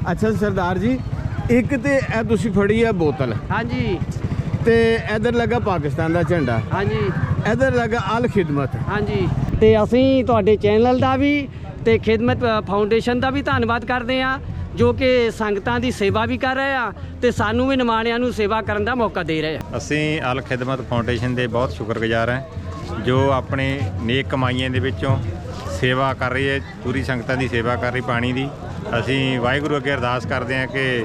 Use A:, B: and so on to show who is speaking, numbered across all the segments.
A: अच्छा सरदार जी, एक तो यह तुसी फड़ी है बोतल।
B: हाँ जी।
A: ते इधर लगा पाकिस्तान का झंडा।
B: हाँ जी।
A: इधर लगा अल खिदमत।
B: हाँ जी। ਤੇ ਅਸੀਂ ਤੁਹਾਡੇ ਚੈਨਲ ਦਾ ਵੀ ਤੇ ਖਿਦਮਤ ਫਾਊਂਡੇਸ਼ਨ ਦਾ ਵੀ ਧੰਨਵਾਦ ਕਰਦੇ ਆ ਜੋ ਕਿ ਸੰਗਤਾਂ ਦੀ ਸੇਵਾ ਵੀ ਕਰ ਰਹੇ ਆ ਤੇ ਸਾਨੂੰ ਵੀ ਨਿਮਾਣਿਆਂ ਨੂੰ ਸੇਵਾ ਕਰਨ ਦਾ ਮੌਕਾ ਦੇ ਰਹੇ ਆ।
C: ਅਸੀਂ ਅਲ ਖਿਦਮਤ ਫਾਊਂਡੇਸ਼ਨ ਦੇ ਬਹੁਤ ਸ਼ੁਕਰਗੁਜ਼ਾਰ ਹਾਂ ਜੋ ਆਪਣੇ ਨੇਕ ਕਮਾਈਆਂ ਦੇ ਵਿੱਚੋਂ ਸੇਵਾ ਕਰ ਰਹੀ ਹੈ, ਪੂਰੀ ਸੰਗਤਾਂ ਦੀ ਸੇਵਾ ਕਰ ਰਹੀ ਪਾਣੀ ਦੀ। ਅਸੀਂ ਵਾਹਿਗੁਰੂ ਅੱਗੇ ਅਰਦਾਸ ਕਰਦੇ ਹਾਂ ਕਿ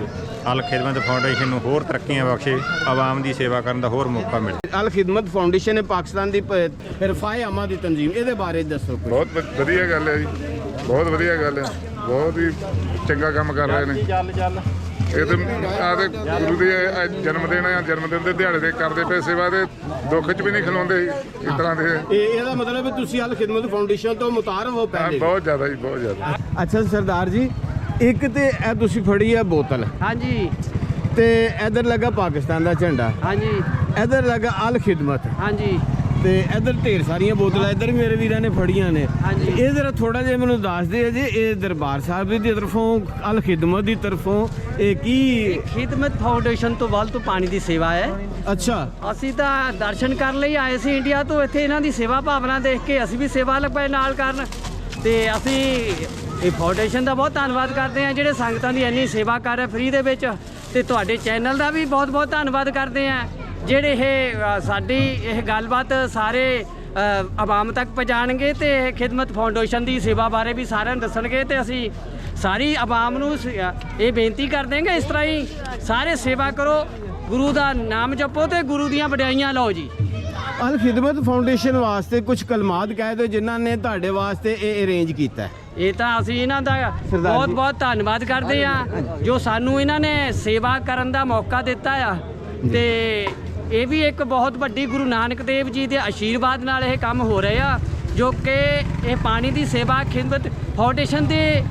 C: ਅਲ ਖਿਦਮਤ ਫਾਊਂਡੇਸ਼ਨ ਨੂੰ ਹੋਰ ਤਰੱਕੀਆਂ ਬਖਸ਼ੇ, ਆਵਾਮ ਦੀ ਸੇਵਾ ਕਰਨ ਦਾ ਹੋਰ ਮੌਕਾ ਮਿਲੇ।
A: अल खिदमत फाउंडेशन है पाकिस्तान की रफाए आमा की तंजीम, ये बारे दसो।
D: बहुत वधिया गल है जी, बहुत वधिया गल है, बहुत ही चंगा काम कर रहे हैं। ਇਹ ਤਾਂ ਆਦੇ ਗੁਰੂ ਦੇ ਜਨਮ ਦਿਨ ਹੈ, ਜਨਮ ਦਿਨ ਦੇ ਦਿਹਾੜੇ ਦੇ ਕਰਦੇ ਪਏ ਸੇਵਾ ਦੇ ਦੁੱਖ 'ਚ ਵੀ ਨਹੀਂ ਖਲੋਂਦੇ ਇਸ ਤਰ੍ਹਾਂ ਦੇ।
A: ਇਹਦਾ ਮਤਲਬ ਹੈ ਤੁਸੀਂ ਅਲ ਖਿਦਮਤ ਫਾਊਂਡੇਸ਼ਨ ਤੋਂ ਮੁਤਾਰਫ ਹੋ ਪਹਿਲੇ?
D: ਬਹੁਤ ਜ਼ਿਆਦਾ ਜੀ, ਬਹੁਤ ਜ਼ਿਆਦਾ।
A: ਅੱਛਾ ਸਰਦਾਰ ਜੀ, ਇੱਕ ਤੇ ਇਹ ਤੁਸੀਂ ਫੜੀ ਹੈ ਬੋਤਲ।
B: हाँ जी।
A: ਤੇ ਇਧਰ ਲੱਗਾ ਪਾਕਿਸਤਾਨ ਦਾ ਝੰਡਾ।
B: हाँ जी।
A: ਇਧਰ ਲੱਗਾ ਅਲ ਖਿਦਮਤ।
B: हाँ जी।
A: ਤੇ ਇਧਰ ਢੇਰ ਸਾਰੀਆਂ ਬੋਤਲਾਂ ਇਧਰ ਵੀ ਮੇਰੇ ਵੀਰਾਂ ਨੇ ਫੜੀਆਂ ਨੇ।
B: ਹਾਂਜੀ।
A: ਇਹ ਜ਼ਰਾ ਥੋੜਾ ਜਿਹਾ ਮੈਨੂੰ ਦੱਸ ਦਿਓ ਜੀ, ਇਹ ਦਰਬਾਰ ਸਾਹਿਬ ਦੀ ਤਰਫੋਂ ਅਲ ਖਿਦਮਤ ਦੀ ਤਰਫੋਂ ਇਹ ਕੀ?
B: ਖਿਦਮਤ ਫਾਊਂਡੇਸ਼ਨ ਤੋਂ ਵੱਲ ਤੋਂ ਪਾਣੀ ਦੀ ਸੇਵਾ ਹੈ।
A: ਅੱਛਾ,
B: ਅਸੀਂ ਤਾਂ ਦਰਸ਼ਨ ਕਰਨ ਲਈ ਆਏ ਸੀ ਇੰਡੀਆ ਤੋਂ, ਇੱਥੇ ਇਹਨਾਂ ਦੀ ਸੇਵਾ ਭਾਵਨਾ ਦੇਖ ਕੇ ਅਸੀਂ ਵੀ ਸੇਵਾ ਲੱਗ ਪਏ ਨਾਲ ਕਰਨ। ਤੇ ਅਸੀਂ ਇਹ ਫਾਊਂਡੇਸ਼ਨ ਦਾ ਬਹੁਤ ਧੰਨਵਾਦ ਕਰਦੇ ਹਾਂ ਜਿਹੜੇ ਸੰਗਤਾਂ ਦੀ ਇੰਨੀ ਸੇਵਾ ਕਰ ਰਹੇ ਫ੍ਰੀ ਦੇ ਵਿੱਚ। ਤੇ ਤੁਹਾਡੇ ਚੈਨਲ ਦਾ ਵੀ ਬਹੁਤ ਬਹੁਤ ਧੰਨਵਾਦ ਕਰਦੇ ਹਾਂ ਜਿਹੜੇ ਇਹ ਸਾਡੀ ਇਹ ਗੱਲਬਾਤ ਸਾਰੇ ਆਵਾਮ ਤੱਕ ਪਹੁੰਚਾਉਣਗੇ ਤੇ ਇਹ ਖਿਦਮਤ ਫਾਊਂਡੇਸ਼ਨ ਦੀ ਸੇਵਾ ਬਾਰੇ ਵੀ ਸਾਰਿਆਂ ਨੂੰ ਦੱਸਣਗੇ। ਤੇ ਅਸੀਂ ਸਾਰੀ ਆਵਾਮ ਨੂੰ ਇਹ ਬੇਨਤੀ ਕਰ ਦੇਂਗੇ ਇਸ ਤਰ੍ਹਾਂ ਹੀ ਸਾਰੇ ਸੇਵਾ ਕਰੋ, ਗੁਰੂ ਦਾ ਨਾਮ ਜਪੋ ਤੇ ਗੁਰੂ ਦੀਆਂ ਵਡਿਆਈਆਂ ਲਓ ਜੀ।
A: ਅਲ ਖਿਦਮਤ ਫਾਊਂਡੇਸ਼ਨ ਵਾਸਤੇ ਕੁਝ ਕਲਮਾਤ ਕਹਿ ਦਿਓ ਜਿਨ੍ਹਾਂ ਨੇ ਤੁਹਾਡੇ ਵਾਸਤੇ ਇਹ ਅਰੇਂਜ ਕੀਤਾ।
B: ਇਹ ਤਾਂ ਅਸੀਂ ਇਹਨਾਂ ਦਾ ਬਹੁਤ ਬਹੁਤ ਧੰਨਵਾਦ ਕਰਦੇ ਆ ਜੋ ਸਾਨੂੰ ਇਹਨਾਂ ਨੇ ਸੇਵਾ ਕਰਨ ਦਾ ਮੌਕਾ ਦਿੱਤਾ ਆ। ਤੇ ਇਹ ਵੀ ਇੱਕ ਬਹੁਤ ਵੱਡੀ ਗੁਰੂ ਨਾਨਕ ਦੇਵ ਜੀ ਦੇ ਆਸ਼ੀਰਵਾਦ ਨਾਲ ਇਹ ਕੰਮ ਹੋ ਰਿਹਾ ਜੋ ਕਿ ਇਹ ਪਾਣੀ ਦੀ ਸੇਵਾ ਖਿਦਮਤ ਫਾਊਂਡੇਸ਼ਨ ਦੇ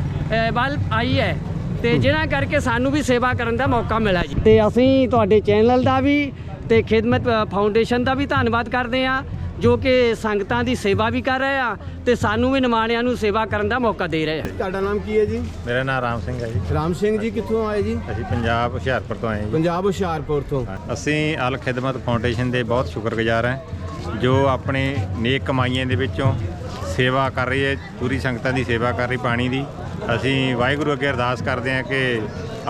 B: ਵੱਲ ਆਈ ਹੈ ਤੇ ਜਿਹਨਾਂ ਕਰਕੇ ਸਾਨੂੰ ਵੀ ਸੇਵਾ ਕਰਨ ਦਾ ਮੌਕਾ ਮਿਲਿਆ ਜੀ। ਤੇ ਅਸੀਂ ਤੁਹਾਡੇ ਚੈਨਲ ਦਾ ਵੀ ਤੇ ਖਿਦਮਤ ਫਾਊਂਡੇਸ਼ਨ ਦਾ ਵੀ ਧੰਨਵਾਦ ਕਰਦੇ ਆ ਜੋ ਕਿ ਸੰਗਤਾਂ ਦੀ ਸੇਵਾ ਵੀ ਕਰ ਰਹੇ ਆ ਤੇ ਸਾਨੂੰ ਵੀ ਨਿਮਾਣਿਆਂ ਨੂੰ ਸੇਵਾ ਕਰਨ ਦਾ ਮੌਕਾ ਦੇ ਰਹੇ ਆ।
A: ਤੁਹਾਡਾ ਨਾਮ ਕੀ ਹੈ ਜੀ?
C: ਮੇਰਾ ਨਾਮ ਰਾਮ ਸਿੰਘ ਹੈ ਜੀ।
A: ਰਾਮ ਸਿੰਘ ਜੀ ਕਿੱਥੋਂ ਆਏ ਜੀ?
C: ਅਸੀਂ ਪੰਜਾਬ ਹੁਸ਼ਿਆਰਪੁਰ ਤੋਂ ਆਏ ਜੀ।
A: ਪੰਜਾਬ ਹੁਸ਼ਿਆਰਪੁਰ ਤੋਂ।
C: ਅਸੀਂ ਅਲ ਖਿਦਮਤ ਫਾਊਂਡੇਸ਼ਨ ਦੇ ਬਹੁਤ ਸ਼ੁਕਰਗੁਜ਼ਾਰ ਹਾਂ ਜੋ ਆਪਣੇ ਨੇਕ ਕਮਾਈਆਂ ਦੇ ਵਿੱਚੋਂ ਸੇਵਾ ਕਰ ਰਹੀ ਹੈ, ਪੂਰੀ ਸੰਗਤਾਂ ਦੀ ਸੇਵਾ ਕਰ ਰਹੀ ਪਾਣੀ ਦੀ। ਅਸੀਂ ਵਾਹਿਗੁਰੂ ਅੱਗੇ ਅਰਦਾਸ ਕਰਦੇ ਹਾਂ ਕਿ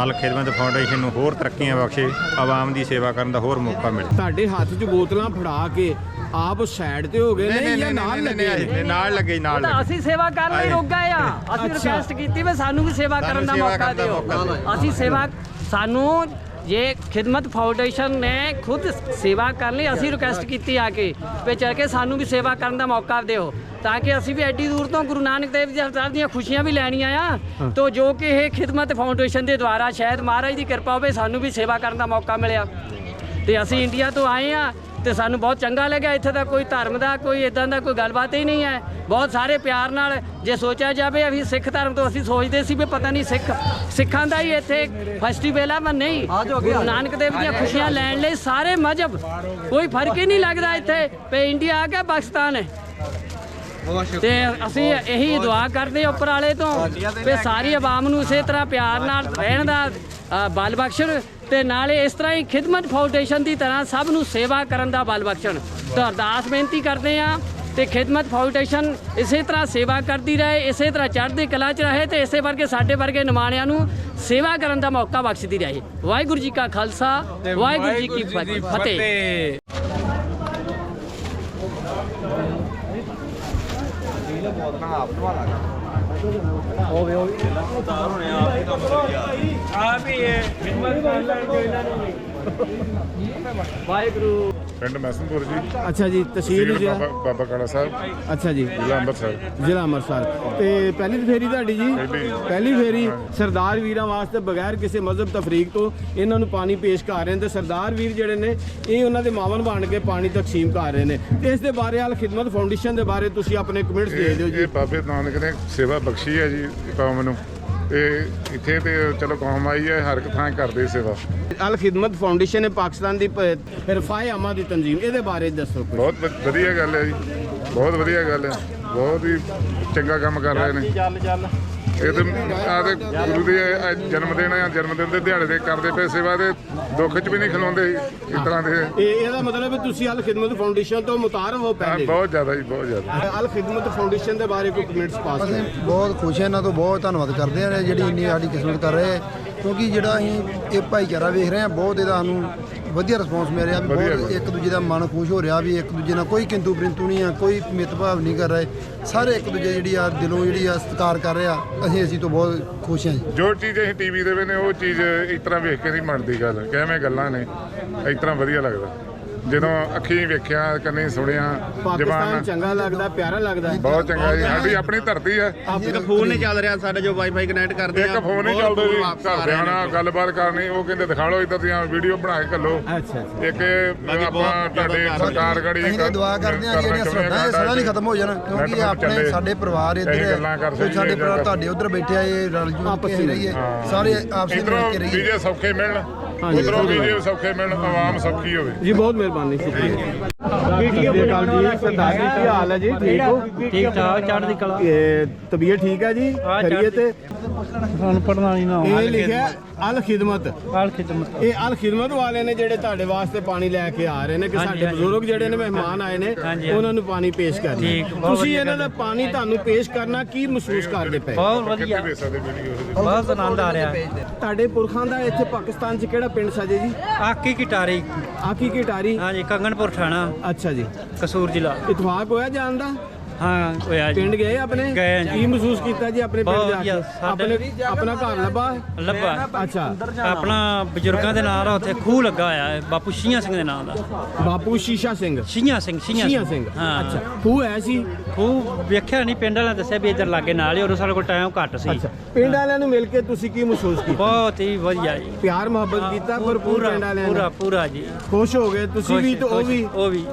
C: ਅਲ ਖਿਦਮਤ ਫਾਊਂਡੇਸ਼ਨ ਨੂੰ ਹੋਰ ਤਰੱਕੀਆਂ ਬਖਸ਼ੇ, ਆਵਾਮ ਦੀ ਸੇਵਾ ਕਰਨ ਦਾ ਹੋਰ ਮੌਕਾ ਮਿਲੇ।
A: ਤੁਹਾਡੇ ਹੱਥ 'ਚ ਬੋਤਲਾਂ ਫੜਾ ਕੇ ਆਪ ਸਾਈਡ ਤੇ ਹੋ ਗਏ ਨੇ ਜਾਂ ਨਾਲ ਲੱਗੇ?
C: ਨਾਲ ਲੱਗੇ ਨਾਲ
B: ਤਾਂ ਅਸੀਂ ਸੇਵਾ ਕਰਨ ਲਈ ਰੁਕ ਗਏ ਆ। ਅਸੀਂ
A: ਅੱਛਾ।
B: ਰਿਕਵੈਸਟ ਕੀਤੀ ਵੀ ਸਾਨੂੰ ਵੀ ਸੇਵਾ ਕਰਨ ਦਾ
C: ਸੇਵਾ
B: ਮੌਕਾ
C: ਕਰਨ ਦਾ
B: ਦਿਓ।
C: ਮੌਕਾ ਦਿਓ।
B: ਅਸੀਂ ਸੇਵਾ ਸਾਨੂੰ ਇਹ ਖਿਦਮਤ ਫਾਊਂਡੇਸ਼ਨ ਨੇ ਖੁਦ ਸੇਵਾ ਕਰਨ ਲਈ ਅਸੀਂ ਰਿਕਵੈਸਟ ਕੀਤੀ ਆ ਕੇ ਵੀ ਚੱਲ ਕੇ ਸਾਨੂੰ ਵੀ ਸੇਵਾ ਕਰਨ ਦਾ ਮੌਕਾ ਦਿਓ ਤਾਂ ਕਿ ਅਸੀਂ ਵੀ ਐਡੀ ਦੂਰ ਤੋਂ ਗੁਰੂ ਨਾਨਕ ਦੇਵ ਜੀ ਅਵਤਾਰ ਦੀਆਂ ਖੁਸ਼ੀਆਂ ਵੀ ਲੈਣੀਆਂ ਆ। ਤੋ ਜੋ ਕਿ ਇਹ ਖਿਦਮਤ ਫਾਊਂਡੇਸ਼ਨ ਦੇ ਦੁਆਰਾ ਸ਼ਾਇਦ ਮਹਾਰਾਜ ਦੀ ਕਿਰਪਾ ਹੋਵੇ ਸਾਨੂੰ ਵੀ ਸੇਵਾ ਕਰਨ ਦਾ ਮੌਕਾ ਮਿਲਿਆ। ਤੇ ਅਸੀਂ ਇੰਡੀਆ ਤੋਂ ਆਏ ਆ ਤੇ ਸਾਨੂੰ ਬਹੁਤ ਚੰਗਾ ਲੱਗਿਆ। ਇੱਥੇ ਦਾ ਕੋਈ ਧਰਮ ਦਾ ਕੋਈ ਇਦਾਂ ਦਾ ਕੋਈ ਗੱਲਬਾਤ ਹੀ ਨਹੀਂ ਹੈ। ਬਹੁਤ ਸਾਰੇ ਪਿਆਰ ਨਾਲ ਜੇ ਸੋਚਿਆ ਜਾਵੇ ਅਸੀਂ ਸਿੱਖ ਧਰਮ ਤੋਂ ਅਸੀਂ ਸੋਚਦੇ ਸੀ ਵੀ ਪਤਾ ਨਹੀਂ ਸਿੱਖਾਂ ਦਾ ਹੀ ਇੱਥੇ ਫੈਸਟੀਵਲ ਆ, ਪਰ ਨਹੀਂ, ਗੁਰੂ ਨਾਨਕ ਦੇਵ ਦੀਆਂ ਖੁਸ਼ੀਆਂ ਲੈਣ ਲਈ ਸਾਰੇ ਮਜ਼ਹਬ ਕੋਈ ਫਰਕ ਹੀ ਨਹੀਂ ਲੱਗਦਾ ਇੱਥੇ ਵੀ ਇੰਡੀਆ ਆ ਕੇ ਪਾਕਿਸਤਾਨ ਹੈ। ਤੇ ਅਸੀਂ ਇਹੀ ਦੁਆ ਕਰਦੇ ਉੱਪਰ ਵਾਲੇ ਤੋਂ ਵੀ ਸਾਰੀ ਆਵਾਮ ਨੂੰ ਇਸੇ ਤਰ੍ਹਾਂ ਪਿਆਰ ਨਾਲ ਰਹਿਣ ਦਾ ਬਲ ਬਖਸ਼ਣ ਤੇ ਨਾਲੇ ਇਸ ਤਰ੍ਹਾਂ ਹੀ ਖਿਦਮਤ ਫਾਊਂਡੇਸ਼ਨ ਦੀ ਤਰ੍ਹਾਂ ਸਭ ਨੂੰ ਸੇਵਾ ਕਰਨ ਦਾ ਬਲ ਬਖਸ਼ਣ। ਤਾਂ ਅਰਦਾਸ ਬੇਨਤੀ ਕਰਦੇ ਹਾਂ ਤੇ ਖਿਦਮਤ ਫਾਊਂਡੇਸ਼ਨ ਇਸੇ ਤਰ੍ਹਾਂ ਸੇਵਾ ਕਰਦੀ ਰਹੇ, ਇਸੇ ਤਰ੍ਹਾਂ ਚੜ੍ਹਦੀ ਕਲਾ 'ਚ ਰਹੇ ਤੇ ਇਸੇ ਵਰਗੇ ਸਾਡੇ ਵਰਗੇ ਨਿਮਾਣਿਆਂ ਨੂੰ ਸੇਵਾ ਕਰਨ ਦਾ ਮੌਕਾ ਬਖਸ਼ਦੀ ਰਹੇ। ਵਾਹਿਗੁਰੂ ਜੀ ਕਾ ਖਾਲਸਾ, ਵਾਹਿਗੁਰੂ ਜੀ ਕੀ ਫਤਿਹ। ਵਾਹਿਗੁਰੂ।
D: ਪਿੰਡ ਮੈਸਨਪੁਰ ਜੀ।
A: ਅੱਛਾ ਜੀ, ਤਹਿਸੀਲ ਜ਼ਿਲ੍ਹਾ
D: ਬਾਬਾ ਕਾਲਾ ਸਾਹਿਬ।
A: ਅੱਛਾ ਜੀ,
D: ਜ਼ਿਲ੍ਹਾ ਅੰਮ੍ਰਿਤਸਰ।
A: ਜ਼ਿਲ੍ਹਾ ਅੰਮ੍ਰਿਤਸਰ। ਤੇ ਪਹਿਲੀ ਫੇਰੀ ਤੁਹਾਡੀ ਜੀ? ਪਹਿਲੀ ਫੇਰੀ। ਸਰਦਾਰ ਵੀਰਾਂ ਵਾਸਤੇ ਬਗੈਰ ਕਿਸੇ ਮਜ਼ਹਬ ਤਫਰੀਕ ਤੋਂ ਇਹਨਾਂ ਨੂੰ ਪਾਣੀ ਪੇਸ਼ ਕਰ ਰਹੇ ਨੇ ਤੇ ਸਰਦਾਰ ਵੀਰ ਜਿਹੜੇ ਨੇ ਇਹ ਉਹਨਾਂ ਦੇ ਮਾਵਨ ਬਣ ਕੇ ਪਾਣੀ ਤਕਸੀਮ ਕਰ ਰਹੇ ਨੇ। ਤੇ ਇਸ ਦੇ ਬਾਰੇ ਅਲ ਖਿਦਮਤ ਫਾਊਂਡੇਸ਼ਨ ਦੇ ਬਾਰੇ ਤੁਸੀਂ ਆਪਣੇ ਕਮੈਂਟਸ ਦੇ ਦਿਓ ਜੀ।
D: ਇਹ ਬਾਬੇ ਨਾਨਕ ਨੇ ਸੇਵਾ ਬਖਸ਼ੀ ਹੈ ਜੀ ਕੌਮ ਨੂੰ। ਇਹ ਇੱਥੇ ਤੇ ਚਲੋ ਕੌਮ ਆਈ ਹੈ, ਹਰ ਇੱਕ ਥਾਂ ਕਰਦੇ ਸੇਵਾ।
A: ਅਲ ਖਿਦਮਤ ਫਾਊਂਡੇਸ਼ਨ ਹੈ ਪਾਕਿਸਤਾਨ ਦੀ ਰਫਾਏ ਆਮਾ ਦੀ ਤੰजीम, ਇਹਦੇ ਬਾਰੇ ਦੱਸੋ।
D: ਬਹੁਤ ਵਧੀਆ ਗੱਲ ਹੈ ਜੀ, ਬਹੁਤ ਵਧੀਆ ਗੱਲ ਹੈ, ਬਹੁਤ ਹੀ ਚੰਗਾ ਕੰਮ ਕਰ ਰਹੇ ਨੇ। ਇਹ ਤੇ ਆਦੇ ਗੁਰੂ ਦੇ ਜਨਮ ਦਿਨ ਆ, ਜਨਮ ਦਿਨ ਦੇ ਦਿਹਾੜੇ ਦੇ ਕਰਦੇ ਪਏ ਸੇਵਾ ਦੇ ਦੁੱਖ 'ਚ ਵੀ ਨਹੀਂ ਖਲੋਂਦੇ ਇਸ ਤਰ੍ਹਾਂ ਦੇ।
A: ਇਹਦਾ ਮਤਲਬ ਹੈ ਤੁਸੀਂ ਅਲ ਖਿਦਮਤ ਫਾਊਂਡੇਸ਼ਨ ਤੋਂ ਮੁਤਾਰਫ ਹੋ ਪਹਿਲੇ?
D: ਬਹੁਤ ਜ਼ਿਆਦਾ ਜੀ, ਬਹੁਤ ਜ਼ਿਆਦਾ।
A: ਅਲ ਖਿਦਮਤ ਫਾਊਂਡੇਸ਼ਨ ਦੇ ਬਾਰੇ ਕੋਈ ਕਮੈਂਟਸ ਪਾਸ
E: ਅਸੀਂ ਬਹੁਤ ਖੁਸ਼ ਹਾਂ, ਇਹਨਾਂ ਤੋਂ ਬਹੁਤ ਧੰਨਵਾਦ ਕਰਦੇ ਹਾਂ ਜਿਹੜੀ ਇੰਨੀ ਸਾਡੀ ਕਿਸਮਤ ਕਰ ਰਹੇ ਹੈ, ਕਿਉਂਕਿ ਜਿਹੜਾ ਅਸੀਂ ਇਹ ਭਾਈਚਾਰਾ ਵੇਖ ਰਹੇ ਹਾਂ ਬਹੁਤ ਇਹਦਾ ਸਾਨੂੰ ਵਧੀਆ ਰਿਸਪੌਂਸ ਮਿਲ ਰਿਹਾ ਵੀ ਬਹੁਤ ਇੱਕ ਦੂਜੇ ਦਾ ਮਨ ਖੁਸ਼ ਹੋ ਰਿਹਾ ਵੀ ਇੱਕ ਦੂਜੇ ਨਾਲ ਕੋਈ ਕਿੰਤੂ ਪਰੰਤੂ ਨਹੀਂ ਆ, ਕੋਈ ਮਿੱਤਭਾਵ ਨਹੀਂ ਕਰ ਰਹੇ, ਸਾਰੇ ਇੱਕ ਦੂਜੇ ਜਿਹੜੀ ਆ ਦਿਲੋਂ ਜਿਹੜੀ ਆ ਸਤਿਕਾਰ ਕਰ ਰਹੇ ਆ। ਅਸੀਂ ਤੋਂ ਬਹੁਤ ਖੁਸ਼ ਹਾਂ ਜੀ।
D: ਜੋ ਚੀਜ਼ ਅਸੀਂ ਟੀਵੀ ਦੇ ਵੇਨੇ ਉਹ ਚੀਜ਼ ਇਸ ਤਰ੍ਹਾਂ ਵੇਖ ਕੇ ਨਹੀਂ ਬਣਦੀ ਗੱਲ, ਕਿਵੇਂ ਗੱਲਾਂ ਨੇ ਇਸ ਤਰ੍ਹਾਂ ਵਧੀਆ ਲੱਗਦਾ ਜਦੋਂ ਅੱਖੀਂ ਵੇਖਿਆ ਕੰਨੀ ਸੁਣਿਆ।
A: ਪਾਕਿਸਤਾਨ ਚੰਗਾ ਲੱਗਦਾ, ਪਿਆਰਾ ਲੱਗਦਾ,
D: ਬਹੁਤ ਚੰਗਾ ਜੀ, ਸਾਡੀ ਆਪਣੀ ਧਰਤੀ ਹੈ।
F: ਇੱਕ ਫੋਨ ਨਹੀਂ ਚੱਲ ਰਿਹਾ ਸਾਡੇ ਜੋ ਵਾਈਫਾਈ ਕਨੈਕਟ ਕਰਦੇ
D: ਇੱਕ ਫੋਨ ਨਹੀਂ ਚੱਲਦਾ ਜੀ, ਘਰਦਿਆਂ ਨਾਲ ਗੱਲਬਾਤ ਕਰਨੀ, ਉਹ ਕਹਿੰਦੇ ਦਿਖਾ ਲਓ ਇੱਧਰ ਦੀਆਂ ਵੀਡੀਓ ਬਣਾ ਕੇ ਘੱਲੋ।
A: ਅੱਛਾ
D: ਇੱਕ ਆਪਾਂ ਤੁਹਾਡੇ ਸਰਕਾਰ ਗੜੀ
E: ਅਸੀਂ ਦੁਆ ਕਰਦੇ ਹਾਂ ਜਿਹੜੀਆਂ ਸਰਹੱਦਾਂ ਇਹ ਸਦਾ ਨਹੀਂ ਖਤਮ ਹੋ ਜਾਣ, ਕਿਉਂਕਿ ਇਹ ਆਪਣੇ ਸਾਡੇ ਪਰਿਵਾਰ ਇੱਧਰ ਹੈ, ਕੋਈ ਸਾਡੇ ਪਰਿਵਾਰ ਤੁਹਾਡੇ ਉੱਧਰ ਬੈਠੇ ਆ, ਇਹ ਰਲ ਜੁਲ ਕੇ ਰਹੀਏ ਸਾਰੇ ਆਪਸੀ ਮਿਲ ਕੇ ਰਹੀਏ।
D: ਵੀਜ਼ੇ ਸੌਖੇ ਮਿਲਣ, ਉਧਰੋਂ ਵੀਜ਼ੇ ਸੌਖੇ ਮਿਲਣ, ਆਵਾਮ ਸੌਖੀ ਹੋਵੇ
A: ਜੀ। ਬਹੁਤ ਮਿਹਰਬਾਨੀ, ਸ਼ੁਕਰੀਆ। ਸਰਦਾਰ ਜੀ ਕੀ ਹਾਲ ਹੈ ਜੀ? ਠੀਕ ਹੋ?
B: ਠੀਕ ਠਾਕ, ਚੜ੍ਹਦੀ ਕਲਾ।
A: ਤਬੀਅਤ ਠੀਕ ਹੈ ਜੀ? ਖੈਰੀਅਤ ਹੈ?
B: ਸਾਨੂੰ ਪੜਨਾ ਨਹੀਂ ਨਾ
A: ਇਹ ਲਿਖਿਆ ਅਲ ਖਿਦਮਤ।
B: ਅਲ ਖਿਦਮਤ,
A: ਇਹ ਅਲ ਖਿਦਮਤ ਵਾਲੇ ਨੇ ਜਿਹੜੇ ਤੁਹਾਡੇ ਵਾਸਤੇ ਪਾਣੀ ਲੈ ਕੇ ਆ ਰਹੇ ਨੇ ਕਿ ਸਾਡੇ ਬਜ਼ੁਰਗ ਜਿਹੜੇ ਨੇ ਮਹਿਮਾਨ ਆਏ ਨੇ ਉਹਨਾਂ ਨੂੰ ਪਾਣੀ ਪੇਸ਼ ਕਰਨਾ। ਤੁਸੀਂ ਇਹਨਾਂ ਦਾ ਪਾਣੀ ਤੁਹਾਨੂੰ ਪੇਸ਼ ਕਰਨਾ ਕੀ ਮਹਿਸੂਸ ਕਰਦੇ ਪਏ?
B: ਬਹੁਤ ਵਧੀਆ, ਬਹੁਤ ਆਨੰਦ ਆ ਰਿਹਾ।
A: ਤੁਹਾਡੇ ਪੁਰਖਾਂ ਦਾ ਇੱਥੇ ਪਾਕਿਸਤਾਨ 'ਚ ਕਿਹੜਾ ਪਿੰਡ ਸਾਜੇ ਜੀ?
B: ਆਕੀ ਕਿਟਾਰੀ,
A: ਆਕੀ ਕਿਟਾਰੀ।
B: ਹਾਂਜੀ, ਕੰਗਨਪੁਰ ਥਾਣਾ,
A: ਅੱਛਾ ਜੀ।
B: ਕਸੂਰ ਜ਼ਿਲ੍ਹਾ।
A: ਇਤਫਾਕ ਹੋਇਆ ਜਾਣ ਦਾ?
B: ਹਾਂ ਹੋਇਆ ਜੀ।
A: ਪਿੰਡ ਗਏ ਆਪਣੇ?
B: ਗਏ ਜੀ।
A: ਕੀ ਮਹਿਸੂਸ ਕੀਤਾ ਜੀ ਆਪਣੇ ਪਿੰਡ ਜਾ ਕੇ?
B: ਸਾਡੇ
A: ਆਪਣਾ ਘਰ
B: ਲੱਭਾ।
A: ਅੱਛਾ,
B: ਆਪਣਾ ਬਜ਼ੁਰਗਾਂ ਦੇ ਨਾਲ ਉੱਥੇ ਖੂਹ ਲੱਗਾ ਹੋਇਆ ਹੈ, ਬਾਪੂ ਸ਼ੀਆਂ ਸਿੰਘ ਦੇ ਨਾਮ ਦਾ।
A: ਬਾਪੂ ਸ਼ੀਸ਼ਾ ਸਿੰਘ?
B: ਸ਼ੀਆਂ ਸਿੰਘ
A: ਹਾਂ। ਅੱਛਾ, ਖੂਹ ਹੈ ਸੀ?
B: ਖੂਹ ਵੇਖਿਆ ਨਹੀਂ, ਪਿੰਡ ਵਾਲਿਆਂ ਦੱਸਿਆ ਵੀ ਇੱਧਰ ਲਾਗੇ ਨਾਲ ਹੀ, ਉਦੋਂ ਸਾਡੇ ਕੋਲ ਟਾਈਮ ਘੱਟ ਸੀ।
A: ਅੱਛਾ, ਪਿੰਡ ਵਾਲਿਆਂ ਨੂੰ ਮਿਲ ਕੇ ਤੁਸੀਂ ਕੀ ਮਹਿਸੂਸ ਕੀਤਾ?
B: ਬਹੁਤ ਹੀ ਵਧੀਆ ਜੀ,
A: ਪਿਆਰ ਮੁਹੱਬਤ ਕੀਤਾ ਭਰਪੂਰ ਪਿੰਡ ਵਾਲਿਆਂ ਨੇ?
B: ਪੂਰਾ ਜੀ,
A: ਖੁਸ਼ ਹੋ ਗਏ ਤੁਸੀਂ ਵੀ ਤੇ ਉਹ ਵੀ?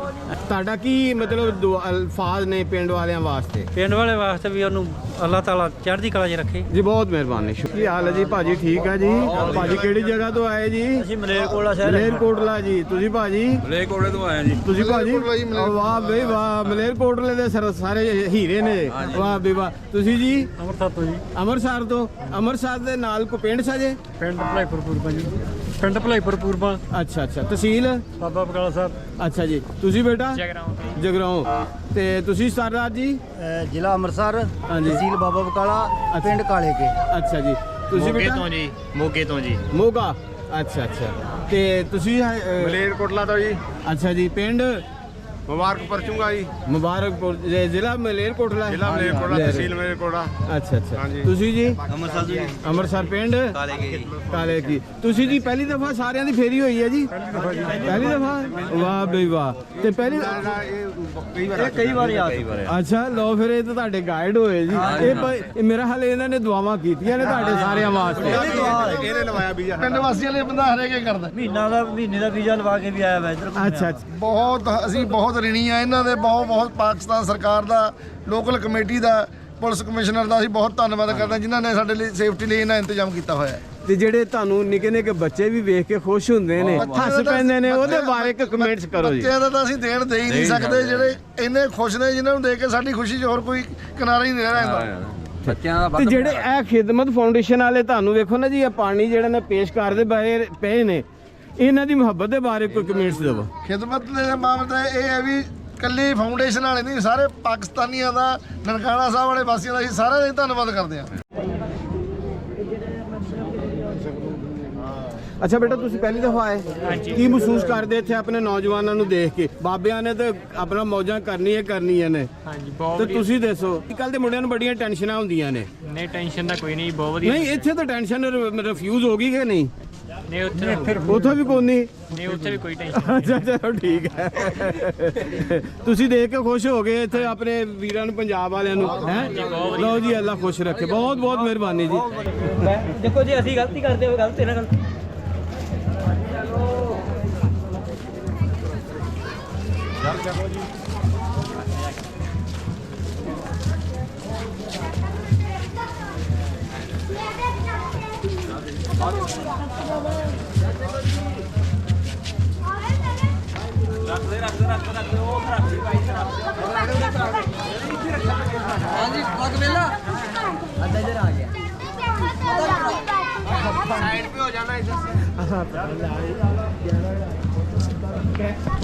A: ਤੁਹਾਡਾ ਕੀ ਮਤਲਬ ਅਲਫਾਜ਼ ਨੇ ਪਿੰਡ ਵਾਲਿਆਂ ਵਾਸਤੇ?
B: ਪਿੰਡ ਵਾਲੇ ਵਾਸਤੇ ਵੀ ਉਹਨੂੰ ਅੱਲਾਹ ਤਾਲਾ ਚੜ੍ਹਦੀ ਕਲਾ 'ਚ ਰੱਖੇ
A: ਜੀ। ਬਹੁਤ ਮਿਹਰਬਾਨੀ, ਸ਼ੁਕਰੀਆ। ਹਾਲ ਹੈ ਜੀ ਭਾਜੀ? ਠੀਕ ਹੈ ਜੀ। ਭਾਜੀ ਕਿਹੜੀ ਜਗ੍ਹਾ ਤੋਂ ਆਏ ਜੀ?
B: ਅਸੀਂ ਮਲੇਰਕੋਟਲਾ ਸ਼ਹਿਰ।
A: ਮਲੇਰਕੋਟਲਾ ਜੀ। ਤੁਸੀਂ ਭਾਜੀ?
F: ਮਲੇਰਕੋਟਲੇ ਤੋਂ ਆਏ ਜੀ।
A: ਤੁਸੀਂ ਭਾਜੀ? ਵਾਹ ਬਈ ਵਾਹ, ਮਲੇਰਕੋਟਲੇ ਦੇ ਸਾਰੇ ਹੀਰੇ ਨੇ। ਵਾਹ ਬਈ ਵਾਹ। ਤੁਸੀਂ ਜੀ?
B: ਅੰਮ੍ਰਿਤਸਰ ਤੋਂ ਜੀ।
A: ਅੰਮ੍ਰਿਤਸਰ ਤੋਂ? ਅੰਮ੍ਰਿਤਸਰ ਦੇ ਨਾਲ ਕੋ ਪਿੰਡ ਸਾਜੇ?
B: ਪਿੰਡ ਭਲਾਈਪੁਰ ਪੂਰਬਾ ਜੀ। ਪਿੰਡ ਭਲਾਈਪੁਰ ਪੂਰਬਾ।
A: ਅੱਛਾ ਅੱਛਾ। ਤਹਿਸੀਲ?
B: ਬਾਬਾ ਬਕਾਲਾ ਸਾਹਿਬ।
A: ਅੱਛਾ ਜੀ। ਤੁਸੀਂ ਬੇਟਾ? ਜਗਰਾਉਂ। ਤੇ ਤੁਸੀਂ ਸਰਦਾਰ ਜੀ?
E: ਜ਼ਿਲ੍ਹਾ ਅੰਮ੍ਰਿਤਸਰ,
A: ਹਾਂਜੀ।
E: ਤਹਿਸੀਲ ਬਾਬਾ ਬਕਾਲਾ, ਪਿੰਡ ਕਾਲੇ ਕੇ।
A: ਅੱਛਾ ਜੀ। ਤੁਸੀਂ ਬੇਟਾ?
F: ਮੋਗੇ ਤੋਂ ਜੀ।
A: ਮੋਗਾ। ਅੱਛਾ ਅੱਛਾ। ਤੇ ਤੁਸੀਂ
F: ਮਲੇਰਕੋਟਲਾ ਤੋਂ ਜੀ।
A: ਅੱਛਾ ਜੀ। ਪਿੰਡ?
F: ਮੁਬਾਰਕਪੁਰ ਚੁੰਗਾ ਜੀ।
A: ਮੁਬਾਰਕਪੁਰ। ਜ਼ਿਲ੍ਹਾ ਮਲੇਰਕੋਟਲਾ?
F: ਜ਼ਿਲ੍ਹਾ ਮਲੇਰਕੋਟਲਾ, ਤਹਿਸੀਲ ਮਲੇਰਕੋਟਲਾ।
A: ਅੱਛਾ ਅੱਛਾ। ਤੁਸੀਂ ਜੀ?
F: ਅੰਮ੍ਰਿਤਸਰ ਜੀ।
A: ਅੰਮ੍ਰਿਤਸਰ। ਪਿੰਡ? ਕਾਲੇ ਕੀ। ਤੁਸੀਂ ਜੀ ਪਹਿਲੀ ਦਫਾ ਸਾਰਿਆਂ ਦੀ ਫੇਰੀ ਹੋਈ ਹੈ ਜੀ? ਪਹਿਲੀ ਦਫਾ? ਵਾਹ ਬਈ ਵਾਹ। ਤੇ ਪਹਿਲੀ
F: ਕਈ ਵਾਰ ਯਾਦ।
A: ਅੱਛਾ ਲਓ ਫਿਰ ਇਹ ਤਾਂ ਤੁਹਾਡੇ ਗਾਈਡ ਹੋਏ ਜੀ। ਇਹ ਮੇਰਾ ਹਾਲ ਇਹਨਾਂ ਨੇ ਦੁਆਵਾਂ ਕੀਤੀਆਂ ਨੇ ਤੁਹਾਡੇ ਸਾਰਿਆਂ ਵਾਸਤੇ।
F: ਇਹਨੇ ਲਵਾਇਆ ਵੀਜ਼ਾ।
E: ਪਿੰਡ ਵਾਸੀਆਂ ਲਈ ਬੰਦਾ ਹਰੇਕ ਕਰਦਾ।
B: ਮਹੀਨੇ ਦਾ ਵੀਜ਼ਾ ਲਵਾ ਕੇ ਵੀ ਆਇਆ ਵਾ ਇੱਧਰ।
A: ਅੱਛਾ
E: ਅਸੀਂ ਬਹੁਤ ਰਿਣੀ ਆ ਇਹਨਾਂ ਦੇ, ਬਹੁਤ ਪਾਕਿਸਤਾਨ ਸਰਕਾਰ ਦਾ, ਲੋਕਲ ਕਮੇਟੀ ਦਾ, ਪੁਲਿਸ ਕਮਿਸ਼ਨਰ ਦਾ ਅਸੀਂ ਬਹੁਤ ਧੰਨਵਾਦ ਕਰਦੇ ਹਾਂ ਜਿਨ੍ਹਾਂ ਨੇ ਸਾਡੇ ਲਈ ਸੇਫਟੀ ਲਈ ਇਹਨਾਂ ਇੰਤਜ਼ਾਮ ਕੀਤਾ ਹੋਇਆ ਹੈ।
A: ਤੇ ਜਿਹੜੇ ਤੁਹਾਨੂੰ ਨਿੱਕੇ ਨਿੱਕੇ ਬੱਚੇ ਵੀ ਵੇਖ ਕੇ ਖੁਸ਼ ਹੁੰਦੇ ਨੇ, ਹੱਸ ਪੈਂਦੇ ਨੇ, ਉਹਦੇ ਬਾਰੇ ਇੱਕ ਕਮੈਂਟਸ ਕਰੋ ਜੀ।
E: ਬੱਚਿਆਂ ਦਾ ਤਾਂ ਅਸੀਂ ਦੇਣ ਦੇ ਹੀ ਨਹੀਂ ਸਕਦੇ, ਜਿਹੜੇ ਇੰਨੇ ਖੁਸ਼ ਨੇ ਜਿਨ੍ਹਾਂ ਨੂੰ ਦੇਖ ਕੇ ਸਾਡੀ ਖੁਸ਼ੀ 'ਚ ਹੋਰ ਕੋਈ ਕਿਨਾਰਾ ਹੀ ਨਹੀਂ ਰਹਿ ਜਾਂਦਾ।
F: ਬੱਚਿਆਂ ਦਾ
A: ਤੇ ਜਿਹੜੇ ਇਹ ਖਿਦਮਤ ਫਾਊਂਡੇਸ਼ਨ ਵਾਲੇ ਤੁਹਾਨੂੰ ਵੇਖੋ ਨਾ ਜੀ, ਇਹ ਪਾਣੀ ਜਿਹੜਾ ਨੇ ਪੇਸ਼ ਕਰਦੇ ਪਏ ਨੇ, ਇਹਨਾਂ ਦੀ ਮੁਹੱਬਤ ਦੇ ਬਾਰੇ ਕੋਈ ਕਮੈਂਟਸ ਦਿਓ।
E: ਖਿਦਮਤ ਦੇ ਮਾਮਲੇ ਇਹ ਹੈ ਵੀ ਕੱਲੀ ਫਾਊਂਡੇਸ਼ਨ ਵਾਲੇ ਨਹੀਂ, ਸਾਰੇ ਪਾਕਿਸਤਾਨੀਆਂ ਦਾ, ਨਨਕਾਣਾ ਸਾਹਿਬ ਵਾਲੇ ਵਾਸੀਆਂ ਦਾ ਅਸੀਂ ਸਾਰਿਆਂ ਦਾ ਧੰਨਵਾਦ ਕਰਦੇ ਹਾਂ।
A: ਅੱਛਾ ਬੇਟਾ, ਤੁਸੀਂ ਪਹਿਲੀ ਦਫਾ ਆਏ, ਕੀ ਮਹਿਸੂਸ ਕਰਦੇ ਇੱਥੇ ਆਪਣੇ ਨੌਜਵਾਨਾਂ ਨੂੰ ਦੇਖ ਕੇ? ਬਾਬਿਆਂ ਨੇ ਤੇ ਆਪਣਾ ਮੌਜਾਂ ਕਰਨੀਆਂ ਨੇ।
G: ਹਾਂਜੀ, ਬਹੁਤ
A: ਤੇ ਤੁਸੀਂ ਦੱਸੋ, ਕੱਲ ਦੇ ਮੁੰਡਿਆਂ ਨੂੰ ਬੜੀਆਂ ਟੈਨਸ਼ਨਾਂ ਹੁੰਦੀਆਂ ਨੇ।
G: ਨਹੀਂ, ਟੈਨਸ਼ਨ ਦਾ ਕੋਈ ਨਹੀਂ, ਬਹੁਤ ਵਧੀਆ।
A: ਨਹੀਂ, ਇੱਥੇ ਤਾਂ ਟੈਨਸ਼ਨ ਰਿਫਿਊਜ਼ ਹੋ ਗਈ ਕਿ ਨਹੀਂ?
G: ਨਹੀਂ, ਉੱਥੇ
A: ਵੀ ਕੋਈ ਨਹੀਂ।
G: ਨਹੀਂ, ਉੱਥੇ ਵੀ ਕੋਈ ਟੈਨਸ਼ਨ।
A: ਅੱਛਾ ਚਲੋ ਠੀਕ ਹੈ। ਤੁਸੀਂ ਦੇਖ ਕੇ ਖੁਸ਼ ਹੋ ਗਏ ਇੱਥੇ ਆਪਣੇ ਵੀਰਾਂ ਨੂੰ, ਪੰਜਾਬ ਵਾਲਿਆਂ ਨੂੰ, ਹੈ? ਲਓ ਜੀ, ਅੱਲਾ ਖੁਸ਼ ਰੱਖੇ। ਬਹੁਤ ਬਹੁਤ ਮਿਹਰਬਾਨੀ ਜੀ।
B: ਦੇਖੋ ਜੀ, ਅਸੀਂ ਗਲਤੀ ਕਰਦੇ ਹੋਏ ਗਲਤ ਇਹਨਾਂ ਗਲਤ। ਹਾਂਜੀ ਪੱਗ ਵੇਲਾ ਅੱਧਾ ਇਧਰ ਆ ਗਿਆ
F: ਸਾਈਡ पे हो जाना इधर से